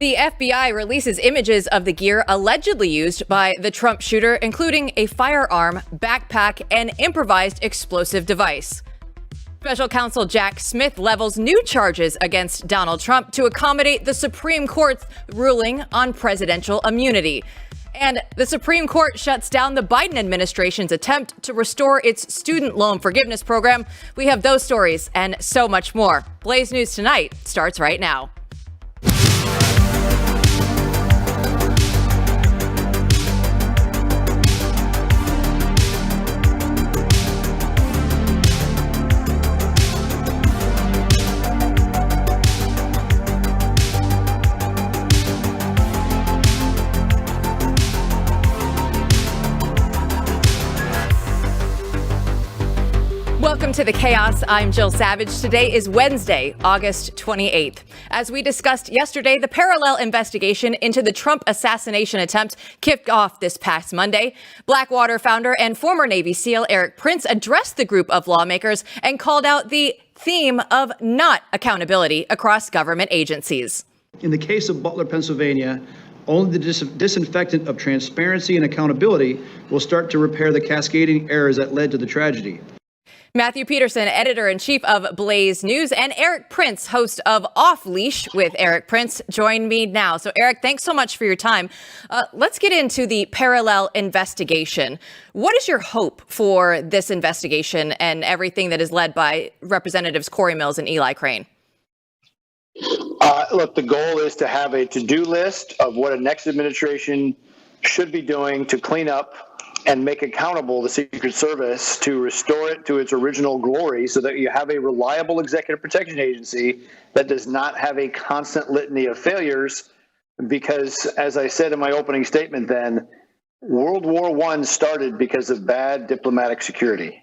The FBI releases images of the gear allegedly used by the Trump shooter, including a firearm, backpack, and improvised explosive device. Special counsel Jack Smith levels new charges against Donald Trump to accommodate the Supreme Court's ruling on presidential immunity. And the Supreme Court shuts down the Biden administration's attempt to restore its student loan forgiveness program. We have those stories and so much more. Blaze News Tonight starts right now. Welcome to the chaos. I'm Jill Savage. Today is Wednesday, August 28th. As we discussed yesterday, the parallel investigation into the Trump assassination attempt kicked off this past Monday. Blackwater founder and former Navy SEAL Erik Prince addressed the group of lawmakers and called out the theme of not accountability across government agencies. In the case of Butler, Pennsylvania, only the disinfectant of transparency and accountability will start to repair the cascading errors that led to the tragedy. Matthew Peterson, editor-in-chief of Blaze News, and Erik Prince, host of Off Leash with Erik Prince, join me now. So, Erik, thanks so much for your time. Let's get into the parallel investigation. What is your hope for this investigation and everything that is led by Representatives Corey Mills and Eli Crane? Look, the goal is to have a to-do list of what a next administration should be doing to clean up and make accountable the Secret Service, to restore it to its original glory so that you have a reliable executive protection agency that does not have a constant litany of failures. Because, as I said in my opening statement then, World War I started because of bad diplomatic security.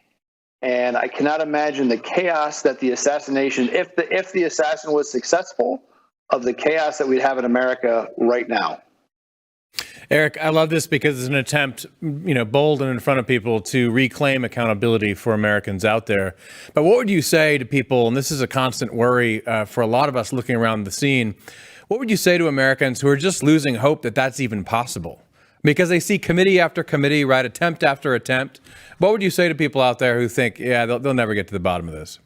And I cannot imagine the chaos that the assassination, if the assassin was successful, of the chaos that we'd have in America right now. Erik, I love this because it's an attempt, bold and in front of people, to reclaim accountability for Americans out there. But what would you say to people, and this is a constant worry for a lot of us looking around the scene, what would you say to Americans who are just losing hope that that's even possible? Because they see committee after committee, right, attempt after attempt. What would you say to people out there who think, they'll never get to the bottom of this?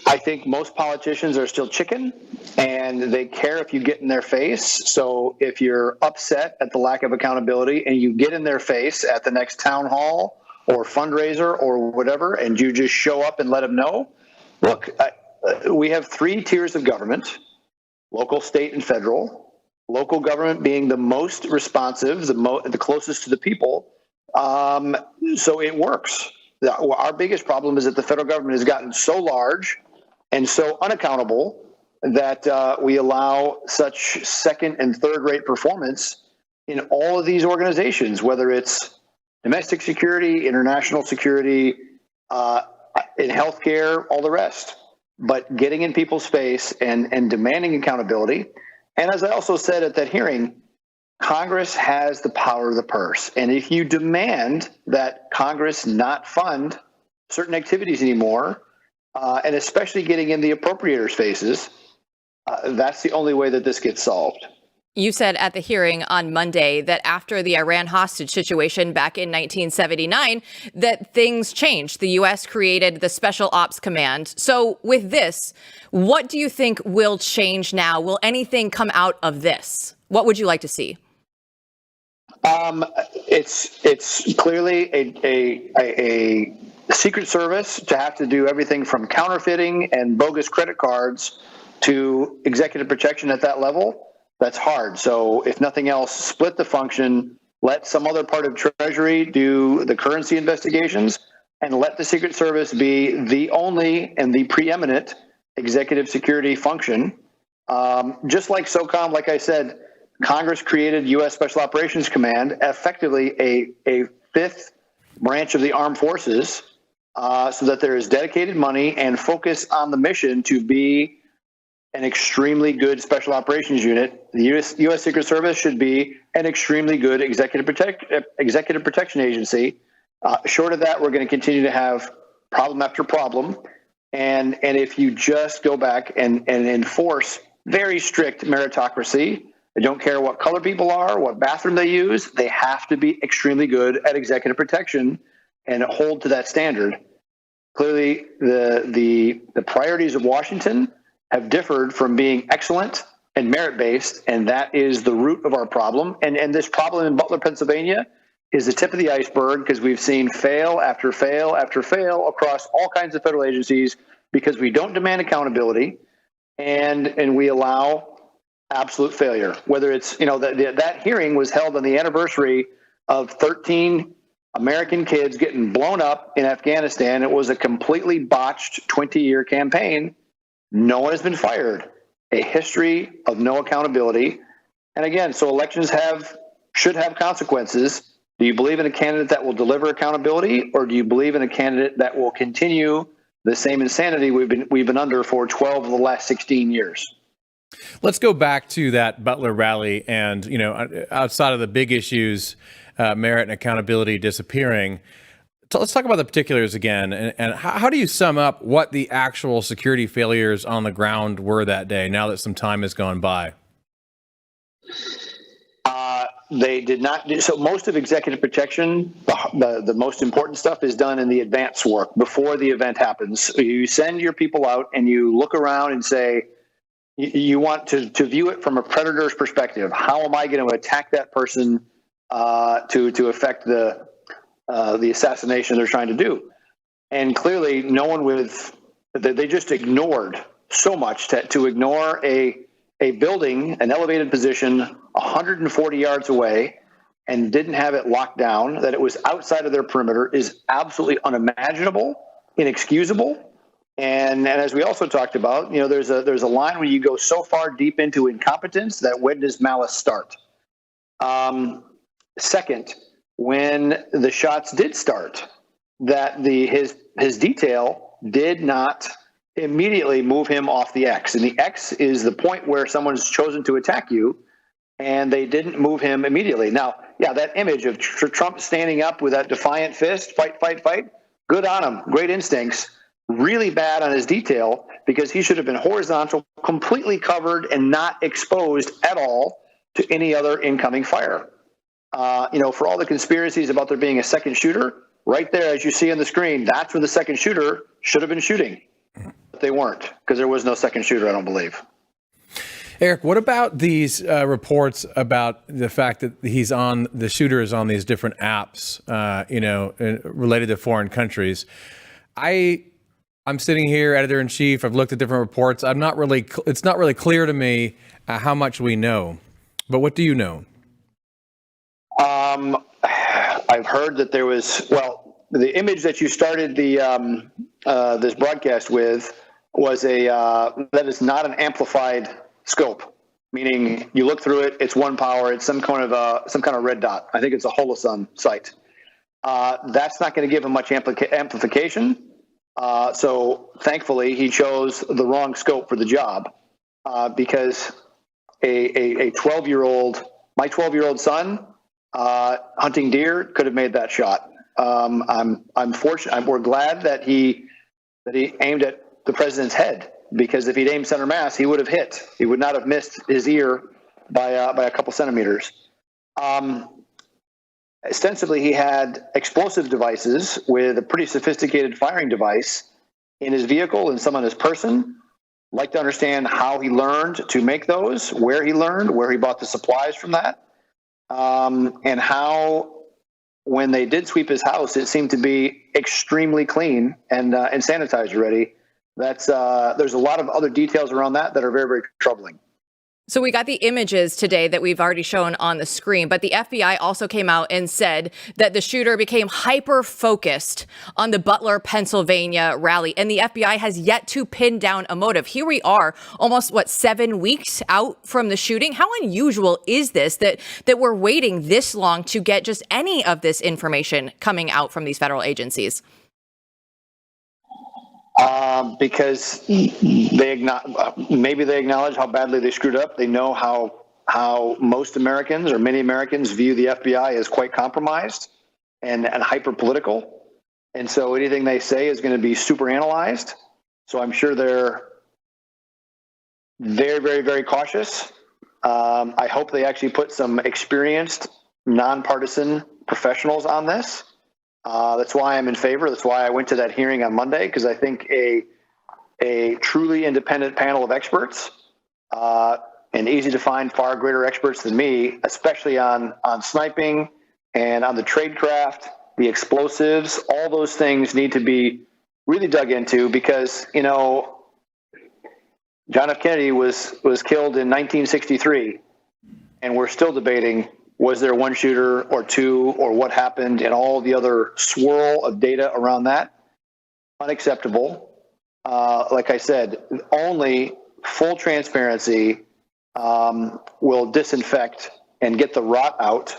I think most politicians are still chicken, and they care if you get in their face. So if you're upset at the lack of accountability and you get in their face at the next town hall or fundraiser or whatever, and you just show up and let them know, look, we have three tiers of government: local, state, and federal. Local government being the most responsive, the closest to the people. So it works. Our biggest problem is that the federal government has gotten so large and so unaccountable that we allow such second and third rate performance in all of these organizations, whether it's domestic security, international security, in healthcare, all the rest. But getting in people's face and demanding accountability. And as I also said at that hearing, Congress has the power of the purse. And if you demand that Congress not fund certain activities anymore, and especially getting in the appropriators' faces, that's the only way that this gets solved. You said at the hearing on Monday that after the Iran hostage situation back in 1979, that things changed. The U.S. created the Special Ops Command. So with this, what do you think will change now? Will anything come out of this? What would you like to see? It's clearly a Secret Service to have to do everything from counterfeiting and bogus credit cards to executive protection at that level. That's hard. So if nothing else, split the function, let some other part of Treasury do the currency investigations, and let the Secret Service be the only and the preeminent executive security function. Just like SOCOM, like I said, Congress created U.S. Special Operations Command, effectively a fifth branch of the armed forces, so that there is dedicated money and focus on the mission to be an extremely good special operations unit. The U.S. Secret Service should be an extremely good executive protection agency. Short of that, we're going to continue to have problem after problem. And if you just go back and enforce very strict meritocracy. They don't care what color people are, what bathroom they use. They have to be extremely good at executive protection and hold to that standard. Clearly, the priorities of Washington have differed from being excellent and merit-based, and that is the root of our problem. And this problem in Butler, Pennsylvania, is the tip of the iceberg, because we've seen fail after fail after fail across all kinds of federal agencies because we don't demand accountability and we allow absolute failure. Whether it's, that hearing was held on the anniversary of 13 American kids getting blown up in Afghanistan. It was a completely botched 20-year campaign. No one has been fired. A history of no accountability. And again, so elections should have consequences. Do you believe in a candidate that will deliver accountability, or do you believe in a candidate that will continue the same insanity we've been under for 12 of the last 16 years? Let's go back to that Butler rally, and outside of the big issues, merit and accountability disappearing. So let's talk about the particulars again, and how do you sum up what the actual security failures on the ground were that day? Now that some time has gone by. They did not do so. Most of executive protection, the most important stuff, is done in the advance work before the event happens. You send your people out and you look around and say, you want to view it from a predator's perspective. How am I going to attack that person to affect the assassination they're trying to do? And clearly, no one they just ignored so much to ignore a building, an elevated position 140 yards away, and didn't have it locked down, that it was outside of their perimeter, is absolutely unimaginable, inexcusable. And as we also talked about, there's a line where you go so far deep into incompetence that when does malice start? Second, when the shots did start, that his detail did not immediately move him off the X. And the X is the point where someone's chosen to attack you, and they didn't move him immediately. Now, yeah, that image of Trump standing up with that defiant fist, fight, fight, fight, good on him, great instincts. Really bad on his detail, because he should have been horizontal, completely covered, and not exposed at all to any other incoming fire. For all the conspiracies about there being a second shooter, right there, as you see on the screen, that's where the second shooter should have been shooting. But they weren't, because there was no second shooter, I don't believe. Erik, what about these reports about the fact that the shooter is on these different apps, related to foreign countries? I'm sitting here, editor-in-chief. I've looked at different reports. It's not really clear to me how much we know. But what do you know? I've heard that there was, the image that you started this broadcast with was that is not an amplified scope, meaning you look through it, it's one power, it's some kind of red dot. I think it's a holosun site. That's not going to give him much amplification. So thankfully, he chose the wrong scope for the job, because my 12-year-old son, hunting deer, could have made that shot. I'm fortunate. We're glad that he aimed at the president's head, because if he'd aimed center mass, he would have hit. He would not have missed his ear by a couple centimeters. Ostensibly, he had explosive devices with a pretty sophisticated firing device in his vehicle and some on his person. Like to understand how he learned to make those, where he learned, where he bought the supplies from that, and how, when they did sweep his house, it seemed to be extremely clean and sanitized already. There's a lot of other details around that are very, very troubling. So we got the images today that we've already shown on the screen, but the FBI also came out and said that the shooter became hyper-focused on the Butler, Pennsylvania rally, and the FBI has yet to pin down a motive. Here we are, almost, 7 weeks out from the shooting? How unusual is this that we're waiting this long to get just any of this information coming out from these federal agencies? Because maybe they acknowledge how badly they screwed up. They know how most Americans, or many Americans, view the FBI as quite compromised and hyper political, and so anything they say is going to be super analyzed. So I'm sure they're very, very, very cautious. I hope they actually put some experienced, nonpartisan professionals on this. That's why I'm in favor. That's why I went to that hearing on Monday, because I think a truly independent panel of experts, and easy to find far greater experts than me, especially on sniping and on the tradecraft, the explosives, all those things need to be really dug into, because, John F. Kennedy was killed in 1963, and we're still debating, was there one shooter or two, or what happened, and all the other swirl of data around that. Unacceptable. Like I said, only full transparency will disinfect and get the rot out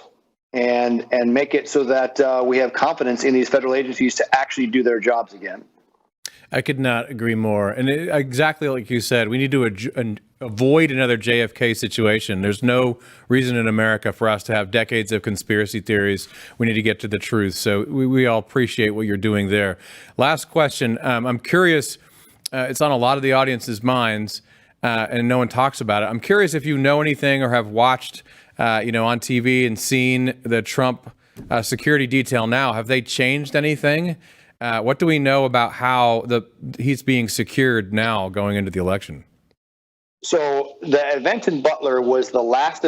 and make it so that we have confidence in these federal agencies to actually do their jobs again. I could not agree more. And exactly like you said, we need to avoid another JFK situation. There's no reason in America for us to have decades of conspiracy theories. We need to get to the truth. So we all appreciate what you're doing there. Last question. I'm curious, it's on a lot of the audience's minds, and no one talks about it. I'm curious if you know anything or have watched, on TV and seen the Trump security detail now. Have they changed anything? What do we know about how he's being secured now going into the election? So the event in Butler was the last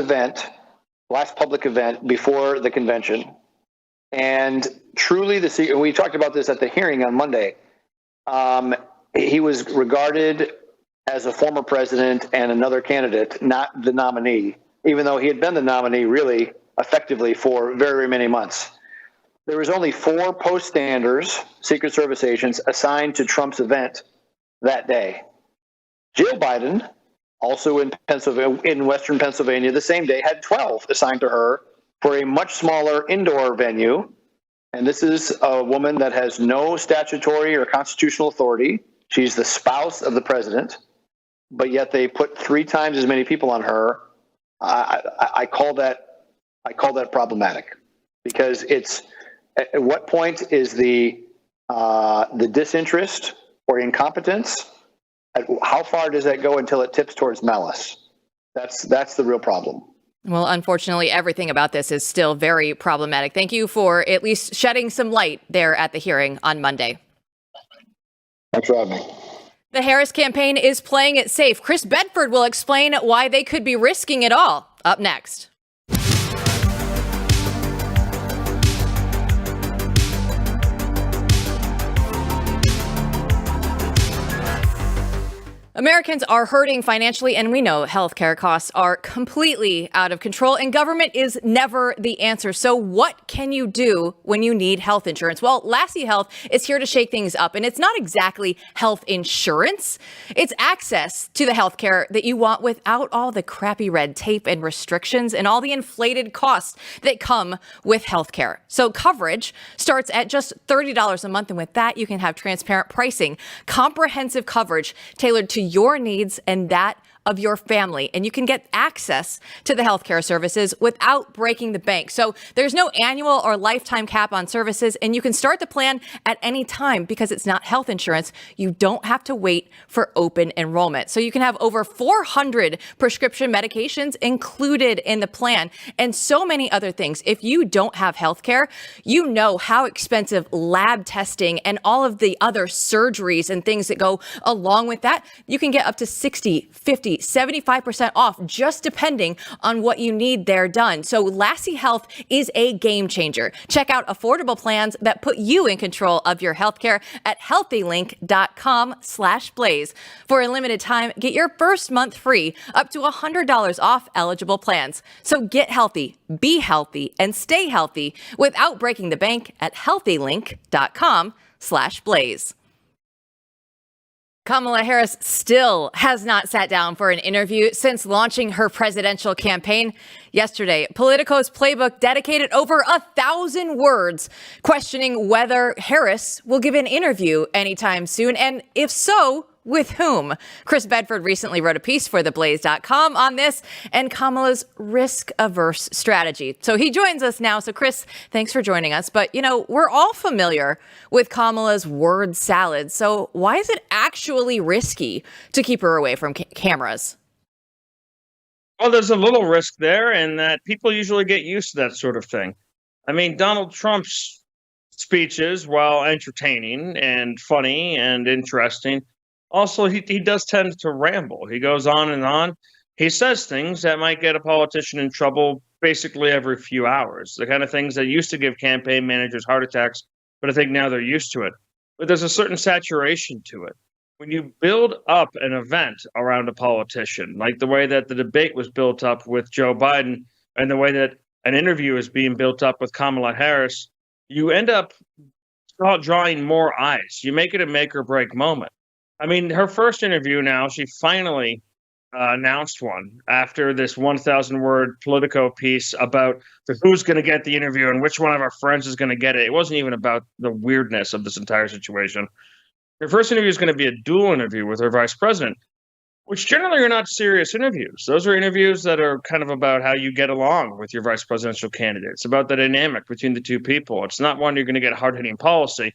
public event before the convention. And truly, we talked about this at the hearing on Monday. He was regarded as a former president and another candidate, not the nominee, even though he had been the nominee really effectively for very, very many months. There was only 4 post-standers, Secret Service agents, assigned to Trump's event that day. Jill Biden, also in Western Pennsylvania, the same day, had 12 assigned to her for a much smaller indoor venue. And this is a woman that has no statutory or constitutional authority. She's the spouse of the president, but yet they put 3 times as many people on her. I call that problematic, because it's, at what point is the disinterest or incompetence? How far does that go until it tips towards malice? That's the real problem. Well, unfortunately, everything about this is still very problematic. Thank you for at least shedding some light there at the hearing on Monday. Thanks for having me. The Harris campaign is playing it safe. Chris Bedford will explain why they could be risking it all. Up next. Americans are hurting financially, and we know healthcare costs are completely out of control, and government is never the answer. So what can you do when you need health insurance? Well, Lassie Health is here to shake things up, and it's not exactly health insurance. It's access to the healthcare that you want without all the crappy red tape and restrictions and all the inflated costs that come with healthcare. So coverage starts at just $30 a month, and with that, you can have transparent pricing, comprehensive coverage tailored to your needs and that of your family, and you can get access to the healthcare services without breaking the bank. So there's no annual or lifetime cap on services, and you can start the plan at any time because it's not health insurance. You don't have to wait for open enrollment. So you can have over 400 prescription medications included in the plan and so many other things. If you don't have healthcare, you know how expensive lab testing and all of the other surgeries and things that go along with that. You can get up to 60, 50, 75% off, just depending on what you need there done. So Lassie Health is a game changer. Check out affordable plans that put you in control of your healthcare at healthylink.com/blaze. For a limited time, get your first month free, up to $100 off eligible plans. So get healthy, be healthy, and stay healthy without breaking the bank at healthylink.com/blaze. Kamala Harris still has not sat down for an interview since launching her presidential campaign. Yesterday, Politico's playbook dedicated over 1,000 words questioning whether Harris will give an interview anytime soon, and if so, with whom? Chris Bedford recently wrote a piece for theblaze.com on this and Kamala's risk-averse strategy. So he joins us now. So Chris, thanks for joining us. But, we're all familiar with Kamala's word salad. So why is it actually risky to keep her away from cameras? Well, there's a little risk there, in that people usually get used to that sort of thing. I mean, Donald Trump's speeches, while entertaining and funny and interesting, also he does tend to ramble. He goes on and on. He says things that might get a politician in trouble basically every few hours. The kind of things that used to give campaign managers heart attacks, but I think now they're used to it. But there's a certain saturation to it. When you build up an event around a politician, like the way that the debate was built up with Joe Biden and the way that an interview is being built up with Kamala Harris, you end up drawing more eyes. You make it a make or break moment. I mean, her first interview now, she finally announced one after this 1,000-word Politico piece about who's going to get the interview and which one of our friends is going to get it. It wasn't even about the weirdness of this entire situation. Her first interview is going to be a dual interview with her vice president, which generally are not serious interviews. Those are interviews that are kind of about how you get along with your vice presidential candidate. It's about the dynamic between the two people. It's not one you're going to get hard-hitting policy.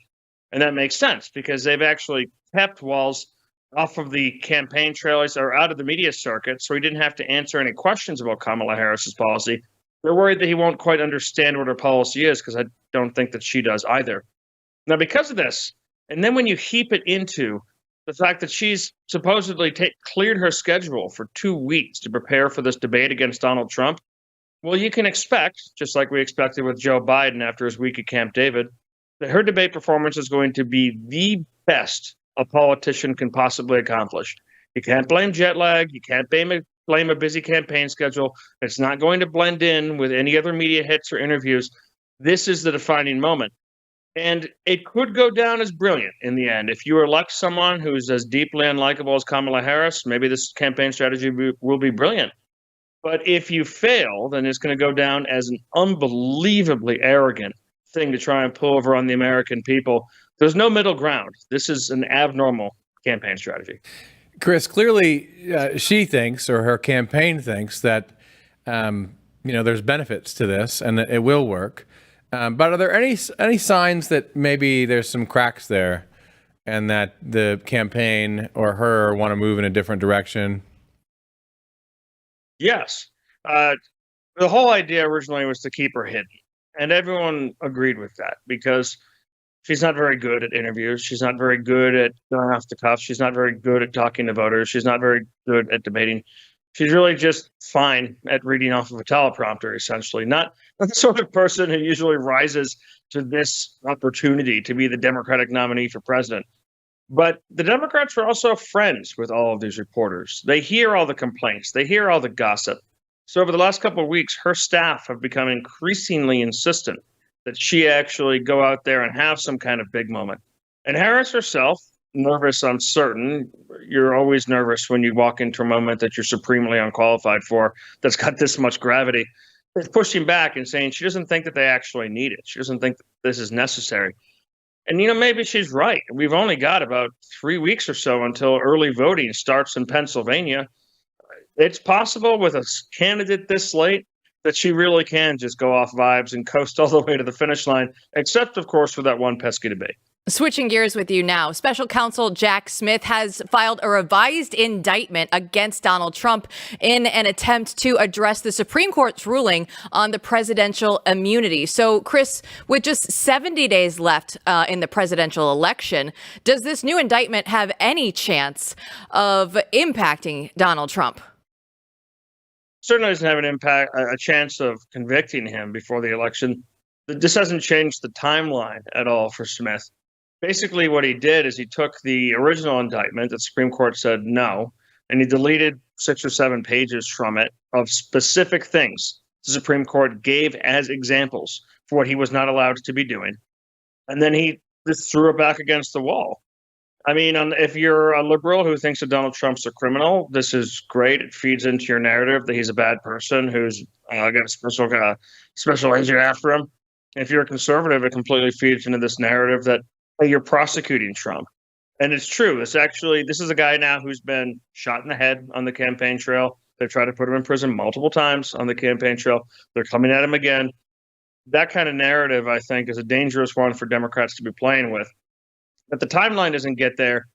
And that makes sense because they've actually kept Walz off of the campaign trailers or out of the media circuit, so he didn't have to answer any questions about Kamala Harris's policy. They're worried that he won't quite understand what her policy is, because I don't think that she does either. Now, because of this, and then when you heap it into the fact that she's supposedly cleared her schedule for 2 weeks to prepare for this debate against Donald Trump, well, you can expect, just like we expected with Joe Biden after his week at Camp David, that her debate performance is going to be the best a politician can possibly accomplish. You can't blame jet lag. You can't blame a busy campaign schedule. It's not going to blend in with any other media hits or interviews. This is the defining moment. And it could go down as brilliant in the end. If you elect someone who's as deeply unlikable as Kamala Harris, maybe this campaign strategy will be brilliant. But if you fail, then it's going to go down as an unbelievably arrogant thing to try and pull over on the American people. There's no middle ground. This is an abnormal campaign strategy. Chris, clearly she thinks, or her campaign thinks, that there's benefits to this and that it will work. But are there any signs that maybe there's some cracks there and that the campaign or her want to move in a different direction? Yes. The whole idea originally was to keep her hidden. And everyone agreed with that because she's not very good at interviews. She's not very good at going off the cuff. She's not very good at talking to voters. She's not very good at debating. She's really just fine at reading off of a teleprompter, essentially. Not the sort of person who usually rises to this opportunity to be the Democratic nominee for president. But the Democrats are also friends with all of these reporters. They hear all the complaints. They hear all the gossip. So over the last couple of weeks, her staff have become increasingly insistent that she actually go out there and have some kind of big moment. And Harris herself, nervous, uncertain. You're always nervous when you walk into a moment that you're supremely unqualified for, that's got this much gravity. Is pushing back and saying she doesn't think that they actually need it. She doesn't think that this is necessary. And, maybe she's right. We've only got about 3 weeks or so until early voting starts in Pennsylvania. It's possible with a candidate this late that she really can just go off vibes and coast all the way to the finish line, except, of course, for that one pesky debate. Switching gears with you now, special counsel Jack Smith has filed a revised indictment against Donald Trump in an attempt to address the Supreme Court's ruling on the presidential immunity. So, Chris, with just 70 days left in the presidential election, does this new indictment have any chance of impacting Donald Trump? Certainly doesn't have a chance of convicting him before the election. This hasn't changed the timeline at all for Smith. Basically, what he did is he took the original indictment that the Supreme Court said no, and he deleted 6 or 7 pages from it of specific things the Supreme Court gave as examples for what he was not allowed to be doing. And then he just threw it back against the wall. I mean, if you're a liberal who thinks that Donald Trump's a criminal, this is great. It feeds into your narrative that he's a bad person who's got a special agent after him. If you're a conservative, it completely feeds into this narrative that, hey, you're prosecuting Trump. And it's true. This is a guy now who's been shot in the head on the campaign trail. They've tried to put him in prison multiple times on the campaign trail. They're coming at him again. That kind of narrative, I think, is a dangerous one for Democrats to be playing with. But the timeline doesn't get there.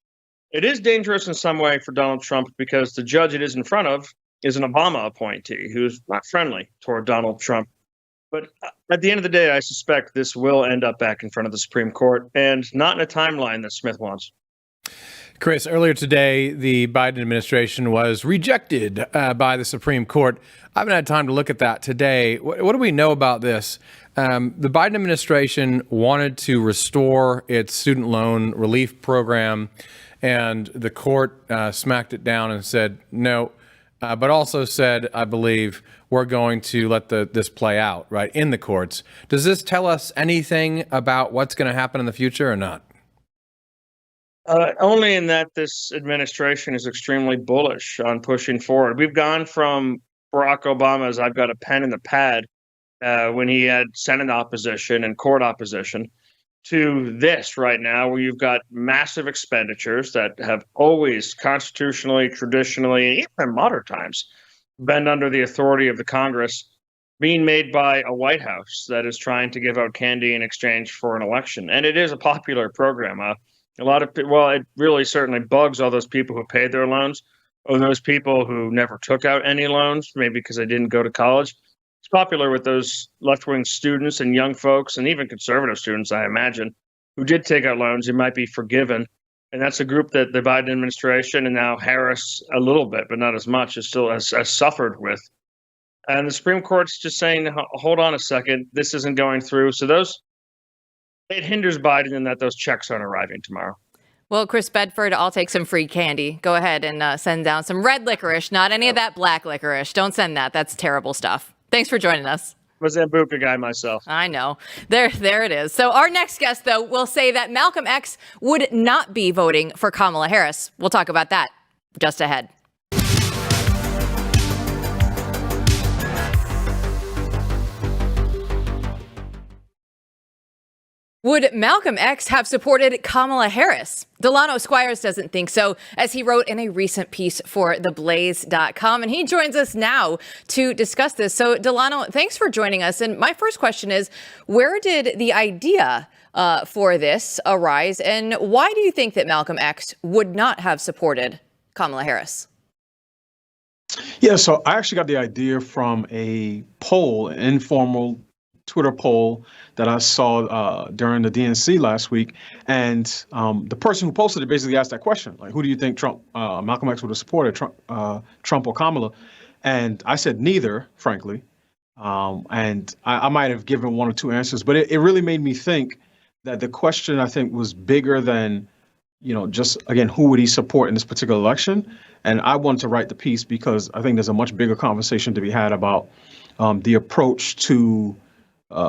It is dangerous in some way for Donald Trump because the judge it is in front of is an Obama appointee who's not friendly toward Donald Trump. But at the end of the day, I suspect this will end up back in front of the Supreme Court, and not in a timeline that Smith wants. Chris, earlier today, the Biden administration was rejected by the Supreme Court. I haven't had time to look at that today. What do we know about this? The Biden administration wanted to restore its student loan relief program, and the court smacked it down and said no, but also said, I believe, we're going to let this play out, right, in the courts. Does this tell us anything about what's going to happen in the future or not? Only in that this administration is extremely bullish on pushing forward. We've gone from Barack Obama's "I've got a pen and a pad" when he had Senate opposition and court opposition, to this right now, where you've got massive expenditures that have always constitutionally, traditionally, even in modern times, been under the authority of the Congress, being made by a White House that is trying to give out candy in exchange for an election. And it is a popular program. A lot of, well, it really certainly bugs all those people who paid their loans, or those people who never took out any loans, maybe because they didn't go to college. It's popular with those left-wing students and young folks, and even conservative students, I imagine, who did take out loans who might be forgiven. And that's a group that the Biden administration, and now Harris a little bit, but not as much, is still has suffered with. And the Supreme Court's just saying, hold on a second, this isn't going through. So it hinders Biden in that those checks aren't arriving tomorrow. Well, Chris Bedford, I'll take some free candy. Go ahead and send down some red licorice, not any of that black licorice. Don't send that. That's terrible stuff. Thanks for joining us. I'm a Zambuca guy myself. I know. There it is. So our next guest, though, will say that Malcolm X would not be voting for Kamala Harris. We'll talk about that just ahead. Would Malcolm X have supported Kamala Harris? Delano Squires doesn't think so, as he wrote in a recent piece for theblaze.com, and he joins us now to discuss this. So, Delano, thanks for joining us. And my first question is, where did the idea for this arise, and why do you think that Malcolm X would not have supported Kamala Harris? Yeah, so I actually got the idea from a poll, an informal Twitter poll that I saw during the DNC last week, and the person who posted it basically asked that question, like, who do you think Malcolm X would have supported, Trump or Kamala? And I said neither, frankly, and I might have given one or two answers, but it really made me think that the question, I think, was bigger than, just, again, who would he support in this particular election? And I wanted to write the piece because I think there's a much bigger conversation to be had about the approach to,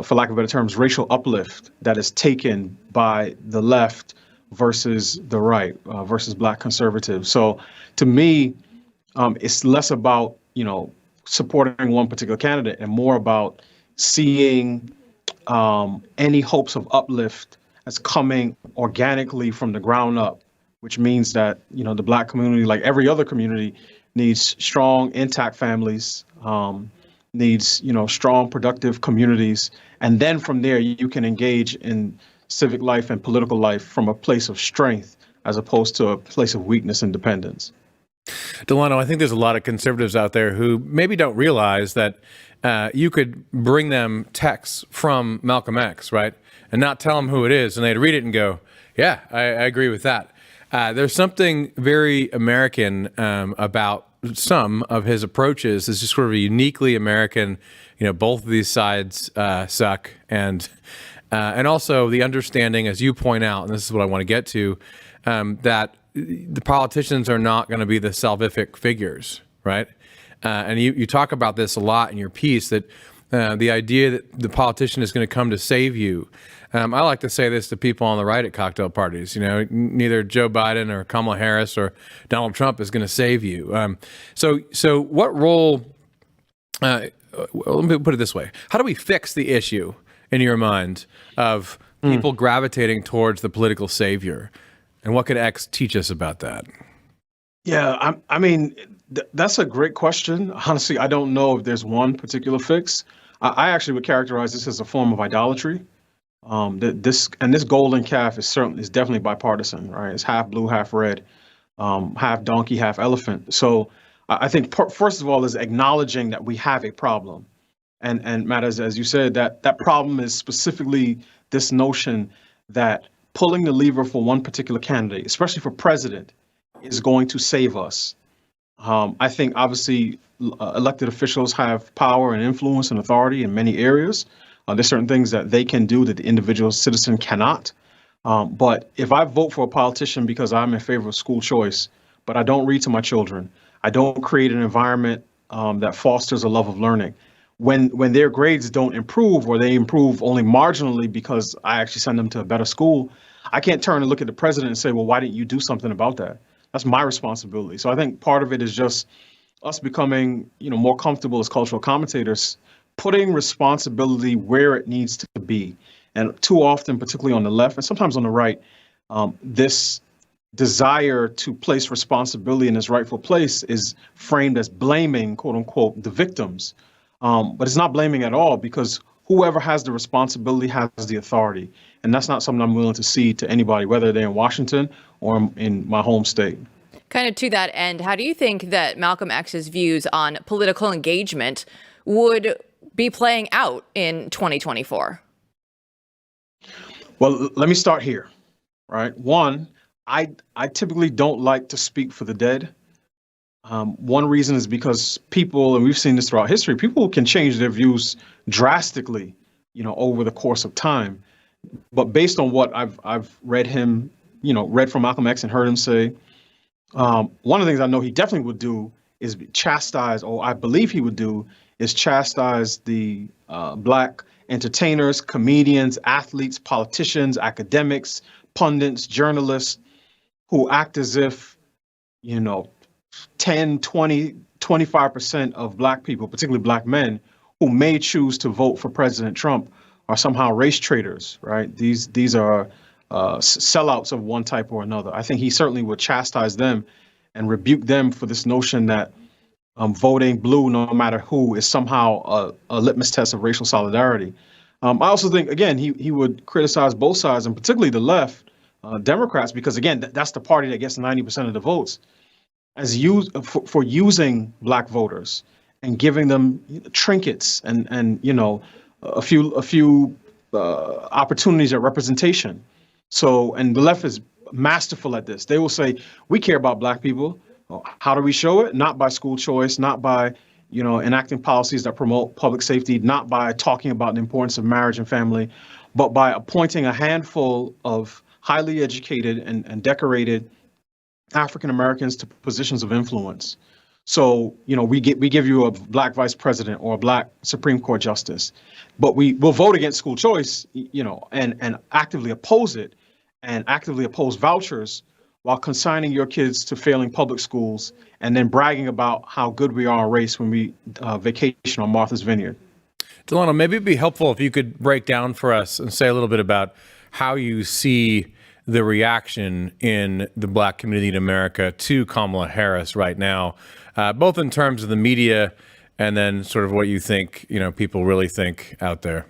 for lack of better terms, racial uplift that is taken by the left versus the right, versus Black conservatives. So to me, it's less about, supporting one particular candidate and more about seeing any hopes of uplift as coming organically from the ground up, which means that, the Black community, like every other community, needs strong, intact families, needs, strong, productive communities. And then from there, you can engage in civic life and political life from a place of strength as opposed to a place of weakness and dependence. Delano, I think there's a lot of conservatives out there who maybe don't realize that you could bring them texts from Malcolm X, right, and not tell them who it is, and they'd read it and go, yeah, I agree with that. There's something very American about some of his approaches. Is just sort of a uniquely American, both of these sides suck, and also the understanding, as you point out, and this is what I want to get to, that the politicians are not going to be the salvific figures, right? And you talk about this a lot in your piece, that the idea that the politician is going to come to save you. I like to say this to people on the right at cocktail parties. Neither Joe Biden or Kamala Harris or Donald Trump is going to save you. So what role? Let me put it this way: how do we fix the issue in your mind of people gravitating towards the political savior, and what could X teach us about that? Yeah, I mean, that's a great question. Honestly, I don't know if there's one particular fix. I actually would characterize this as a form of idolatry. This golden calf is definitely bipartisan, right? It's half blue, half red, half donkey, half elephant. So I think first of all is acknowledging that we have a problem. And Matt, as you said, that problem is specifically this notion that pulling the lever for one particular candidate, especially for president, is going to save us. I think obviously elected officials have power and influence and authority in many areas. There's certain things that they can do that the individual citizen cannot. But if I vote for a politician because I'm in favor of school choice, but I don't read to my children, I don't create an environment that fosters a love of learning, when their grades don't improve or they improve only marginally because I actually send them to a better school, I can't turn and look at the president and say, well, why didn't you do something about that? That's my responsibility. So I think part of it is just us becoming, more comfortable as cultural commentators, putting responsibility where it needs to be. And too often, particularly on the left and sometimes on the right, this desire to place responsibility in its rightful place is framed as blaming, quote unquote, the victims. But it's not blaming at all, because whoever has the responsibility has the authority. And that's not something I'm willing to cede to anybody, whether they're in Washington or in my home state. Kind of to that end, how do you think that Malcolm X's views on political engagement would be playing out in 2024? Well, let me start here, right? One, I typically don't like to speak for the dead. One reason is because people, and we've seen this throughout history, people can change their views drastically, over the course of time. But based on what I've read read from Malcolm X and heard him say, one of the things I know he definitely would do is chastise, or I believe he would do, is chastise the Black entertainers, comedians, athletes, politicians, academics, pundits, journalists who act as if, 10, 20, 25% of Black people, particularly Black men, who may choose to vote for President Trump are somehow race traitors, right? These are sellouts of one type or another. I think he certainly would chastise them and rebuke them for this notion that voting blue, no matter who, is somehow a litmus test of racial solidarity. I also think, again, he would criticize both sides, and particularly the left, Democrats, because, again, that's the party that gets 90% of the votes, as for using Black voters and giving them trinkets and a few opportunities at representation. So, and the left is masterful at this. They will say, we care about Black people. How do we show it? Not by school choice, not by, enacting policies that promote public safety, not by talking about the importance of marriage and family, but by appointing a handful of highly educated and decorated African Americans to positions of influence. So, we give you a Black vice president or a Black Supreme Court justice, but we will vote against school choice, and actively oppose it and actively oppose vouchers while consigning your kids to failing public schools and then bragging about how good we are on race when we vacation on Martha's Vineyard. Delano, maybe it'd be helpful if you could break down for us and say a little bit about how you see the reaction in the Black community in America to Kamala Harris right now, both in terms of the media and then sort of what you think, people really think out there.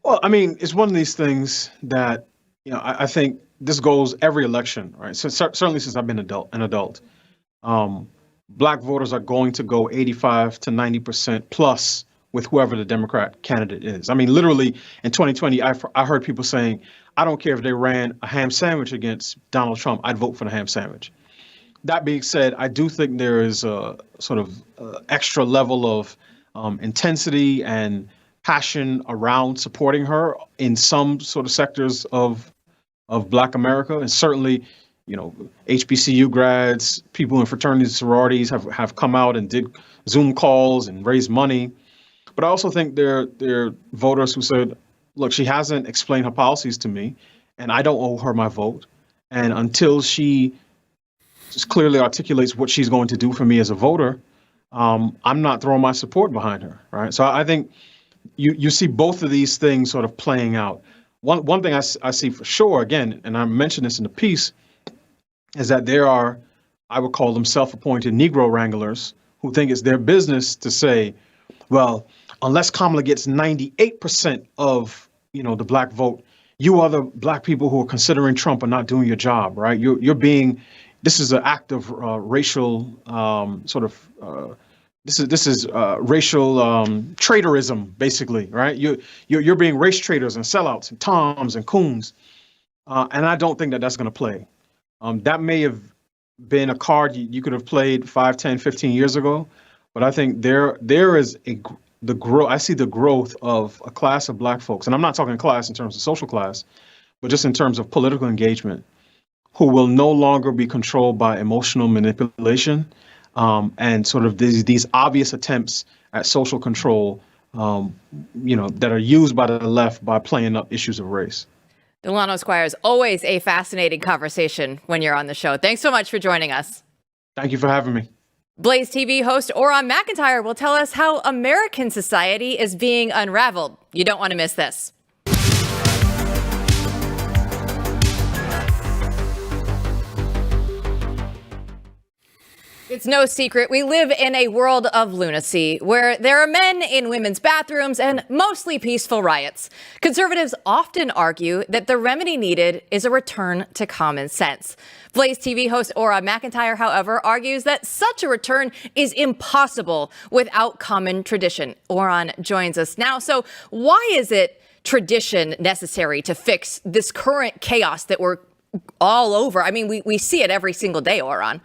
Well, I mean, it's one of these things that, I think this goes every election, right? So certainly since I've been an adult, Black voters are going to go 85 to 90% plus with whoever the Democrat candidate is. I mean, literally in 2020, I heard people saying, I don't care if they ran a ham sandwich against Donald Trump, I'd vote for the ham sandwich. That being said, I do think there is a sort of extra level of intensity and passion around supporting her in some sort of sectors of Black America. And certainly, HBCU grads, people in fraternities and sororities have come out and did Zoom calls and raised money. But I also think there are voters who said, look, she hasn't explained her policies to me, and I don't owe her my vote. And until she just clearly articulates what she's going to do for me as a voter, I'm not throwing my support behind her, right? So I think you see both of these things sort of playing out. One thing I see for sure, again, and I mentioned this in the piece, is that there are, I would call them self-appointed Negro wranglers who think it's their business to say, well, unless Kamala gets 98% of, the Black vote, you other Black people who are considering Trump are not doing your job, right? You're being, this is an act of racial this is racial traitorism, basically, right? You're being race traitors and sellouts and toms and coons, and I don't think that that's going to play. That may have been a card you could have played 5, 10, 15 years ago, but I think there is the growth. I see the growth of a class of Black folks, and I'm not talking class in terms of social class, but just in terms of political engagement, who will no longer be controlled by emotional manipulation and sort of these obvious attempts at social control, that are used by the left by playing up issues of race. Delano Squires, always a fascinating conversation when you're on the show. Thanks so much for joining us. Thank you for having me. BlazeTV host Auron MacIntyre will tell us how American society is being unraveled. You don't want to miss this. It's no secret we live in a world of lunacy where there are men in women's bathrooms and mostly peaceful riots. Conservatives often argue that the remedy needed is a return to common sense. BlazeTV host Auron MacIntyre, however, argues that such a return is impossible without common tradition. Auron joins us now. So why is it tradition necessary to fix this current chaos that we're all over? I mean, we see it every single day, Auron.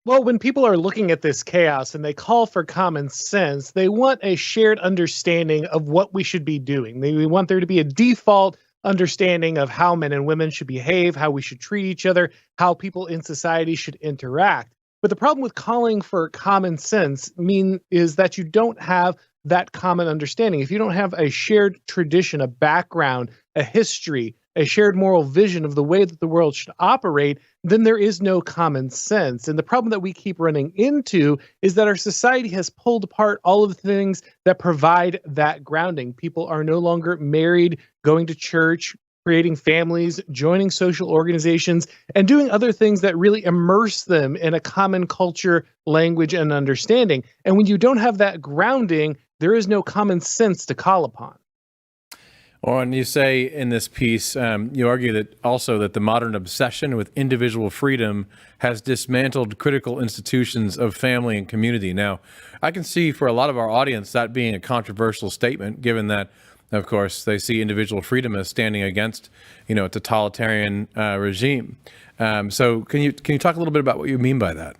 Well, when people are looking at this chaos and they call for common sense, they want a shared understanding of what we should be doing. They want there to be a default understanding of how men and women should behave, how we should treat each other, how people in society should interact. But the problem with calling for common sense is that you don't have that common understanding. If you don't have a shared tradition, a background, a history, a shared moral vision of the way that the world should operate, then there is no common sense. And the problem that we keep running into is that our society has pulled apart all of the things that provide that grounding. People are no longer married, going to church, creating families, joining social organizations, and doing other things that really immerse them in a common culture, language, and understanding. And when you don't have that grounding, there is no common sense to call upon. And you say in this piece, you argue that also that the modern obsession with individual freedom has dismantled critical institutions of family and community. Now, I can see for a lot of our audience that being a controversial statement, given that, of course, they see individual freedom as standing against, a totalitarian regime. So can you talk a little bit about what you mean by that?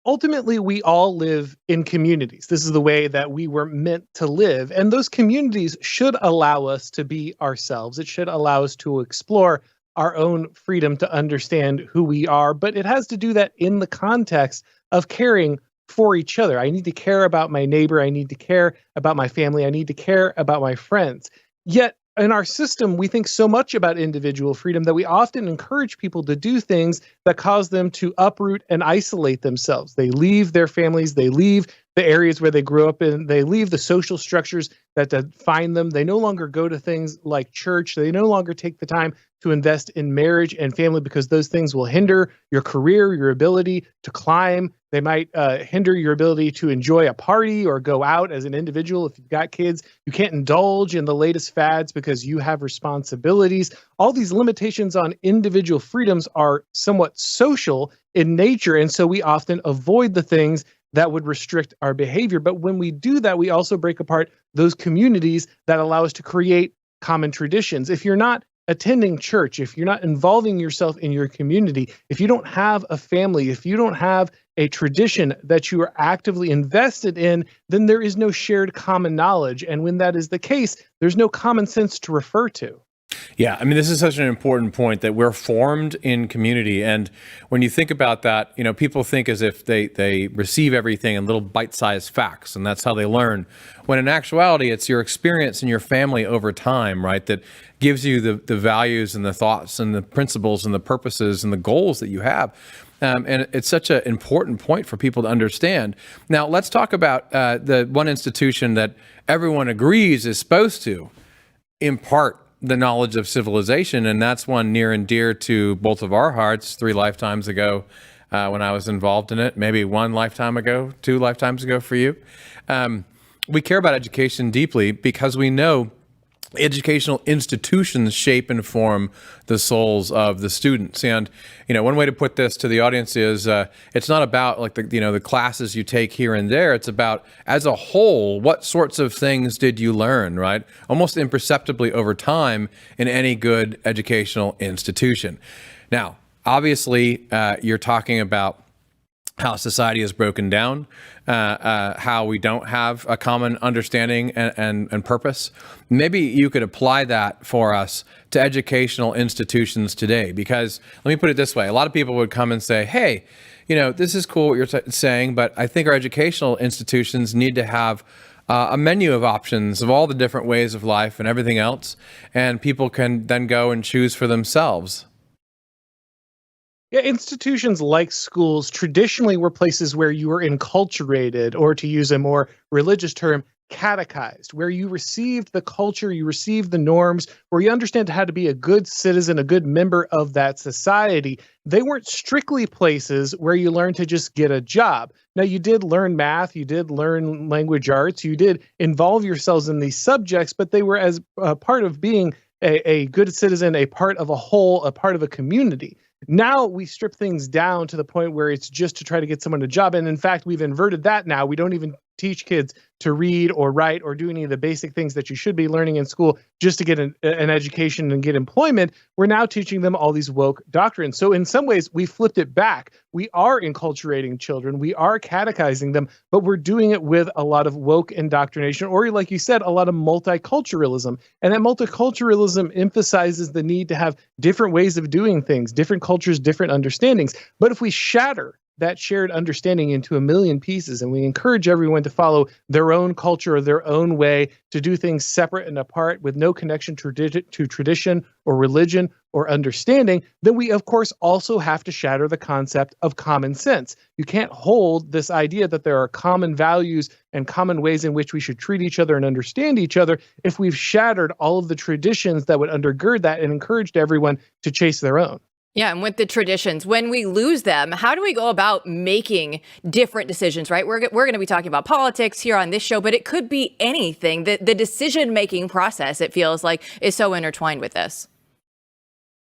Ultimately, we all live in communities. This is the way that we were meant to live. And those communities should allow us to be ourselves. It should allow us to explore our own freedom to understand who we are. But it has to do that in the context of caring for each other. I need to care about my neighbor. I need to care about my family. I need to care about my friends. Yet, in our system, we think so much about individual freedom that we often encourage people to do things that cause them to uproot and isolate themselves. They leave their families, they leave the areas where they grew up in, they leave the social structures that define them. They no longer go to things like church. They no longer take the time to invest in marriage and family because those things will hinder your career, your ability to climb. They might hinder your ability to enjoy a party or go out as an individual. If you've got kids, you can't indulge in the latest fads because you have responsibilities. All these limitations on individual freedoms are somewhat social in nature, and so we often avoid the things that would restrict our behavior. But when we do that, we also break apart those communities that allow us to create common traditions. If you're not attending church, if you're not involving yourself in your community, if you don't have a family, if you don't have a tradition that you are actively invested in, then there is no shared common knowledge. And when that is the case, there's no common sense to refer to. Yeah, I mean, this is such an important point that we're formed in community. And when you think about that, people think as if they receive everything in little bite-sized facts, and that's how they learn. When in actuality, it's your experience and your family over time, right, that gives you the values and the thoughts and the principles and the purposes and the goals that you have. And it's such an important point for people to understand. Now, let's talk about the one institution that everyone agrees is supposed to impart the knowledge of civilization, and that's one near and dear to both of our hearts 3 lifetimes ago when I was involved in it, maybe 1 lifetime ago, 2 lifetimes ago for you. We care about education deeply because we know educational institutions shape and form the souls of the students. And, one way to put this to the audience is it's not about like the classes you take here and there. It's about, as a whole, what sorts of things did you learn, right? Almost imperceptibly over time in any good educational institution. Now, obviously, you're talking about how society is broken down, how we don't have a common understanding and purpose. Maybe you could apply that for us to educational institutions today, because let me put it this way. A lot of people would come and say, hey, this is cool what you're saying, but I think our educational institutions need to have a menu of options of all the different ways of life and everything else, and people can then go and choose for themselves. Yeah, institutions like schools traditionally were places where you were enculturated, or to use a more religious term, catechized, where you received the culture, you received the norms, where you understand how to be a good citizen, a good member of that society. They weren't strictly places where you learned to just get a job. Now, you did learn math, you did learn language arts, you did involve yourselves in these subjects, but they were as a part of being a good citizen, a part of a whole, a part of a community. Now we strip things down to the point where it's just to try to get someone a job. And in fact, we've inverted that now. We don't even teach kids to read or write or do any of the basic things that you should be learning in school just to get an education and get employment. We're now teaching them all these woke doctrines. So in some ways, we flipped it back. We are enculturating children. We are catechizing them, but we're doing it with a lot of woke indoctrination, or like you said, a lot of multiculturalism. And that multiculturalism emphasizes the need to have different ways of doing things, different cultures, different understandings. But if we shatter that shared understanding into a million pieces, and we encourage everyone to follow their own culture or their own way to do things separate and apart with no connection to tradition or religion or understanding, then we, of course, also have to shatter the concept of common sense. You can't hold this idea that there are common values and common ways in which we should treat each other and understand each other if we've shattered all of the traditions that would undergird that and encouraged everyone to chase their own. Yeah, and with the traditions, when we lose them, how do we go about making different decisions, right? We're going to be talking about politics here on this show, but it could be anything. The decision-making process, it feels like, is so intertwined with this.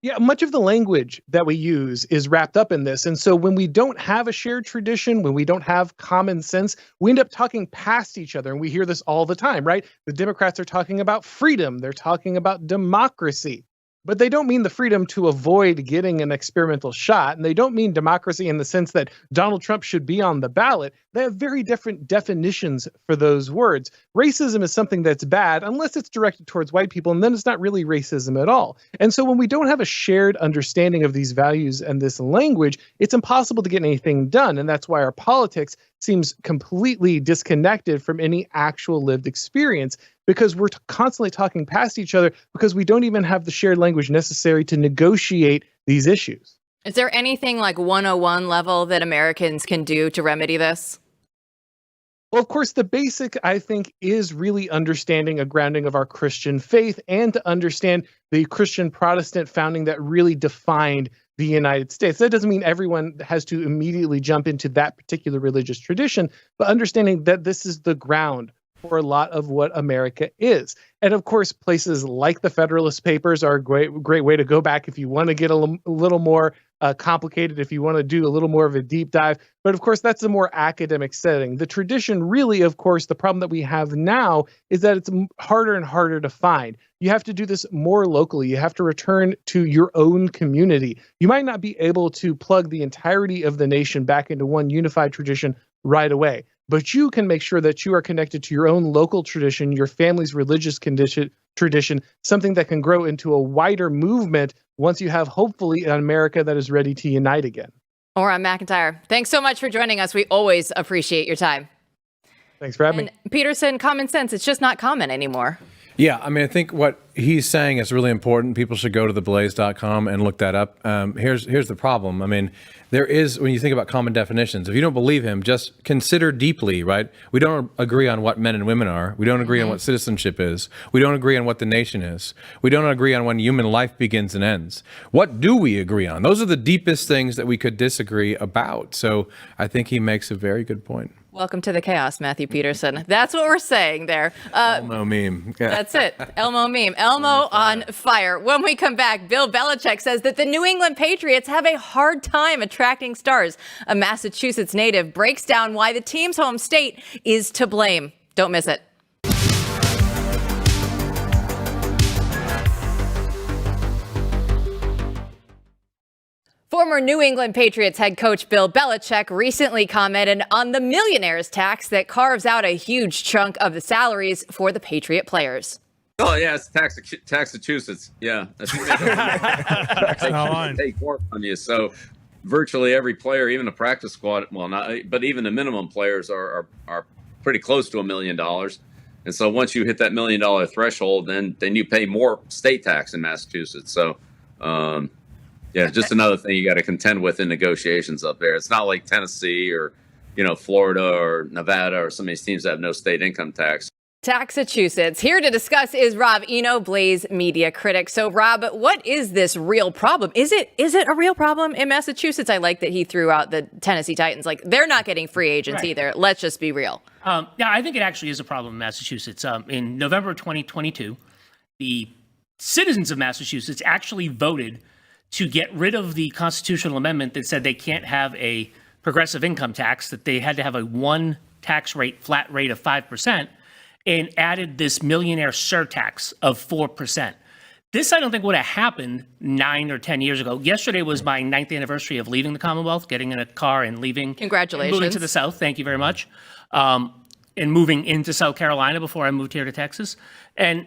Yeah, much of the language that we use is wrapped up in this. And so when we don't have a shared tradition, when we don't have common sense, we end up talking past each other. And we hear this all the time, right? The Democrats are talking about freedom. They're talking about democracy. But they don't mean the freedom to avoid getting an experimental shot. And they don't mean democracy in the sense that Donald Trump should be on the ballot. They have very different definitions for those words. Racism is something that's bad unless it's directed towards white people, and then it's not really racism at all. And so when we don't have a shared understanding of these values and this language, it's impossible to get anything done. And that's why our politics seems completely disconnected from any actual lived experience, because we're constantly talking past each other because we don't even have the shared language necessary to negotiate these issues. Is there anything like 101 level that Americans can do to remedy this? Well, of course, the basic, I think, is really understanding a grounding of our Christian faith and to understand the Christian Protestant founding that really defined the United States. That doesn't mean everyone has to immediately jump into that particular religious tradition, but understanding that this is the ground for a lot of what America is. And of course, places like the Federalist Papers are a great way to go back if you want to get a little more complicated, if you want to do a little more of a deep dive. But of course, that's a more academic setting. The tradition really, of course, the problem that we have now is that it's harder and harder to find. You have to do this more locally. You have to return to your own community. You might not be able to plug the entirety of the nation back into one unified tradition right away, but you can make sure that you are connected to your own local tradition, your family's religious tradition, something that can grow into a wider movement once you have, hopefully, an America that is ready to unite again. Auron MacIntyre, thanks so much for joining us. We always appreciate your time. Thanks for having me. Peterson, common sense, it's just not common anymore. Yeah, I mean, I think what he's saying is really important. People should go to theblaze.com and look that up. Here's the problem. I mean, there is, when you think about common definitions, if you don't believe him, just consider deeply, right? We don't agree on what men and women are. We don't agree on what citizenship is. We don't agree on what the nation is. We don't agree on when human life begins and ends. What do we agree on? Those are the deepest things that we could disagree about. So I think he makes a very good point. Welcome to the chaos, Matthew Peterson. That's what we're saying there. Elmo meme. Yeah. That's it. Elmo meme. Elmo on fire. When we come back, Bill Belichick says that the New England Patriots have a hard time attracting stars. A Massachusetts native breaks down why the team's home state is to blame. Don't miss it. Former New England Patriots head coach Bill Belichick recently commented on the millionaire's tax that carves out a huge chunk of the salaries for the Patriot players. Oh yeah, it's Massachusetts. Yeah, that's take more from you. So virtually every player, even the practice squad, well, not, but even the minimum players are pretty close to $1 million. And so once you hit that $1 million threshold, then you pay more state tax in Massachusetts. So. Yeah, just another thing you got to contend with in negotiations up there. It's not like Tennessee or, Florida or Nevada or some of these teams that have no state income tax. Massachusetts. Here to discuss is Rob Eno, Blaze media critic. So, Rob, what is this real problem? Is it a real problem in Massachusetts? I like that he threw out the Tennessee Titans. Like, they're not getting free agents either. Let's just be real. Yeah, I think it actually is a problem in Massachusetts. In November 2022, the citizens of Massachusetts actually voted to get rid of the constitutional amendment that said they can't have a progressive income tax, that they had to have a one tax rate, flat rate of 5%, and added this millionaire surtax of 4%. This, I don't think, would have happened 9 or 10 years ago. Yesterday was my 9th anniversary of leaving the Commonwealth, getting in a car and leaving. Congratulations. Moving to the South. Thank you very much. And moving into South Carolina before I moved here to Texas. And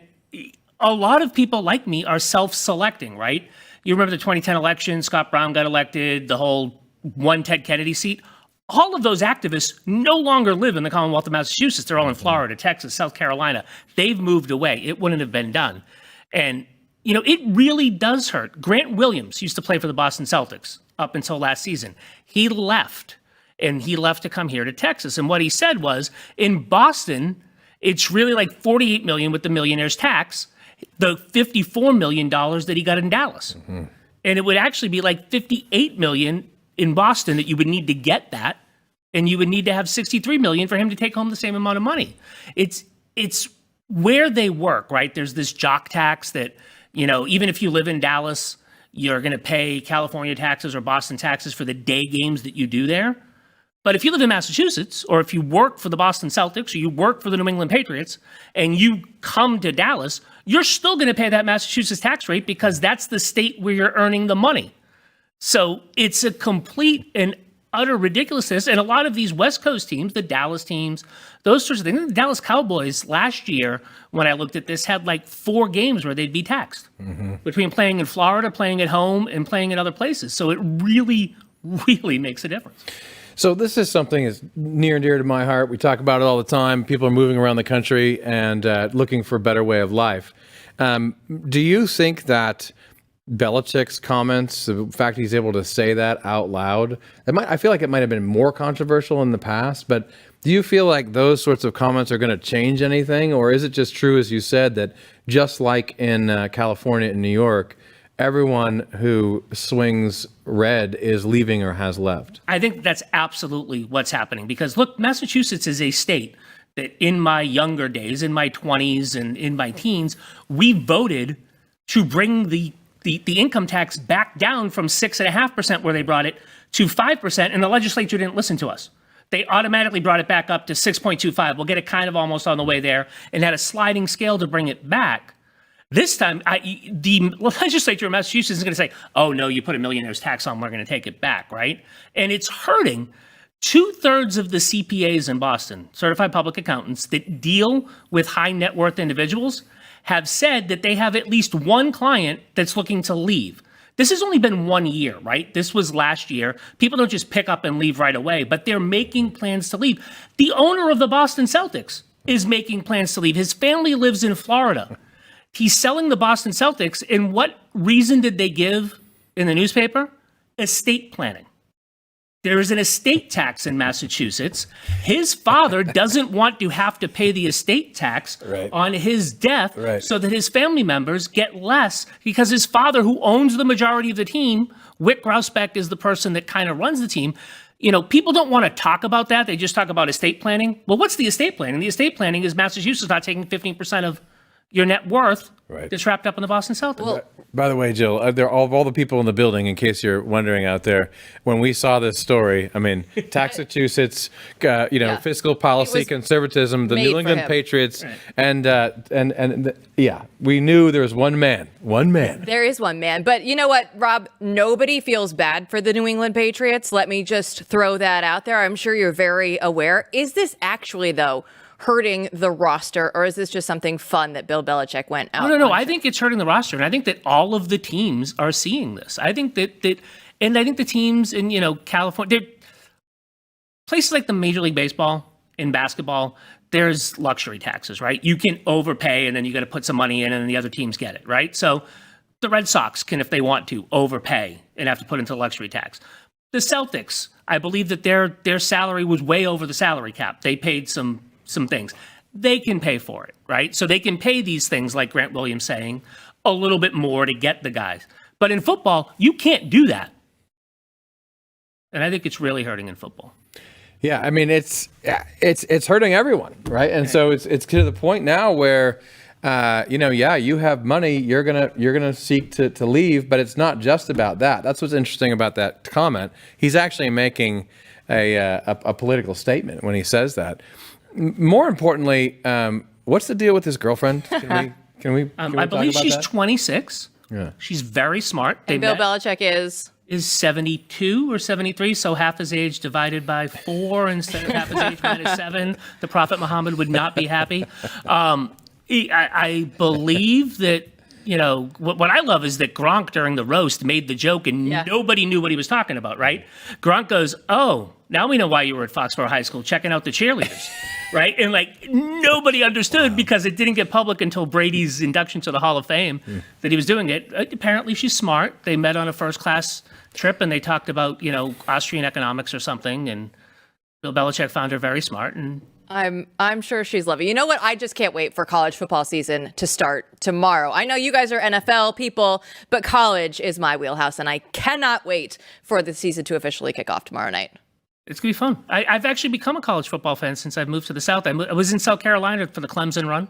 a lot of people like me are self-selecting, right? You remember the 2010 election, Scott Brown got elected, the whole one Ted Kennedy seat. All of those activists no longer live in the Commonwealth of Massachusetts. They're all in Florida, Texas, South Carolina. They've moved away. It wouldn't have been done. And, it really does hurt. Grant Williams used to play for the Boston Celtics up until last season. He left, and he left to come here to Texas. And what he said was, in Boston, it's really like $48 million with the millionaire's tax, the $54 million that he got in Dallas. Mm-hmm. And it would actually be like $58 million in Boston that you would need to get that. And you would need to have $63 million for him to take home the same amount of money. It's where they work, right? There's this jock tax that, even if you live in Dallas, you're going to pay California taxes or Boston taxes for the day games that you do there. But if you live in Massachusetts, or if you work for the Boston Celtics, or you work for the New England Patriots, and you come to Dallas, you're still going to pay that Massachusetts tax rate because that's the state where you're earning the money. So it's a complete and utter ridiculousness. And a lot of these West Coast teams, the Dallas teams, those sorts of things, the Dallas Cowboys last year, when I looked at this, had like 4 games where they'd be taxed between playing in Florida, playing at home, and playing in other places. So it really, really makes a difference. So this is something that's near and dear to my heart. We talk about it all the time. People are moving around the country and looking for a better way of life. Do you think that Belichick's comments, the fact he's able to say that out loud, I feel like it might have been more controversial in the past, but do you feel like those sorts of comments are going to change anything? Or is it just true, as you said, that just like in California and New York, everyone who swings red is leaving or has left? I think that's absolutely what's happening because, look, Massachusetts is a state that in my younger days, in my 20s and in my teens, we voted to bring the income tax back down from 6.5% where they brought it to 5%, and the legislature didn't listen to us. They automatically brought it back up to 6.25. We'll get it kind of almost on the way there and had a sliding scale to bring it back. This time, the legislature of Massachusetts is going to say, oh, no, you put a millionaire's tax on, we're going to take it back, right? And it's hurting 2/3 of the CPAs in Boston, certified public accountants, that deal with high net worth individuals have said that they have at least one client that's looking to leave. This has only been 1 year, right? This was last year. People don't just pick up and leave right away, but they're making plans to leave. The owner of the Boston Celtics is making plans to leave. His family lives in Florida. He's selling the Boston Celtics. And what reason did they give in the newspaper? Estate planning. There is an estate tax in Massachusetts. His father doesn't want to have to pay the estate tax on his death so that his family members get less because his father, who owns the majority of the team, Whit Grousbeck is the person that kind of runs the team, People don't want to talk about that. They just talk about estate planning. Well, what's the estate planning? The estate planning is Massachusetts not taking 15% of your net worth that's wrapped up in the Boston Celtics. Well, by the way, Jill, of all the people in the building, in case you're wondering out there, when we saw this story, I mean, Massachusetts, fiscal policy, conservatism, the New England Patriots, and we knew there was one man. There is one man. But you know what, Rob? Nobody feels bad for the New England Patriots. Let me just throw that out there. I'm sure you're very aware. Is this actually, though, hurting the roster, or is this just something fun that Bill Belichick went out? No. I think it's hurting the roster, and I think that all of the teams are seeing this. I think and I think the teams in California, places like the Major League Baseball and basketball, there's luxury taxes, right? You can overpay, and then you got to put some money in, and then the other teams get it, right? So the Red Sox can, if they want to, overpay and have to put into the luxury tax. The Celtics, I believe that their salary was way over the salary cap. They paid some things. They can pay for it, right? So they can pay these things, like Grant Williams saying, a little bit more to get the guys. But in football, you can't do that. And I think it's really hurting in football. Yeah, I mean, it's hurting everyone, right? And so it's to the point now where, you have money, you're gonna seek to leave, but it's not just about that. That's what's interesting about that comment. He's actually making a political statement when he says that. More importantly, what's the deal with his girlfriend? Can we I believe she's 26. Yeah. She's very smart. And Bill Belichick is 72 or 73, so half his age divided by 4 instead of half his age minus 7. The Prophet Muhammad would not be happy. I believe that, what I love is that Gronk during the roast made the joke and nobody knew what he was talking about, right? Gronk goes, "Oh, now we know why you were at Foxborough High School checking out the cheerleaders," right? And nobody understood because it didn't get public until Brady's induction to the Hall of Fame that he was doing it. Apparently she's smart. They met on a first class trip and they talked about, Austrian economics or something. And Bill Belichick found her very smart, and I'm sure she's lovely. You know what? I just can't wait for college football season to start tomorrow. I know you guys are NFL people, but college is my wheelhouse, and I cannot wait for the season to officially kick off tomorrow night. It's going to be fun. I've actually become a college football fan since I've moved to the South. I was in South Carolina for the Clemson run,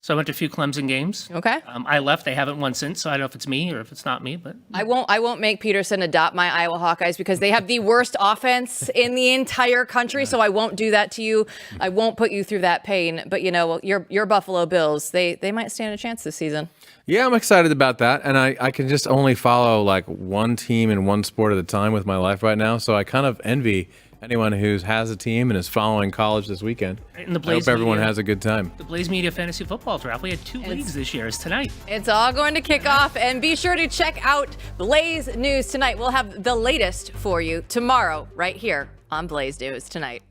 so I went to a few Clemson games. Okay. I left. They haven't won since, so I don't know if it's me or if it's not me. But I won't make Peterson adopt my Iowa Hawkeyes because they have the worst offense in the entire country. So I won't do that to you. I won't put you through that pain. But your Buffalo Bills, they might stand a chance this season. Yeah, I'm excited about that, and I can just only follow one team and one sport at a time with my life right now. So I kind of envy anyone who has a team and is following college this weekend. Right, and I hope everyone has a good time. The Blaze Media Fantasy Football Draft. We had 2 leagues this year. It's tonight. It's all going to kick off, and be sure to check out Blaze News tonight. We'll have the latest for you tomorrow right here on Blaze News Tonight.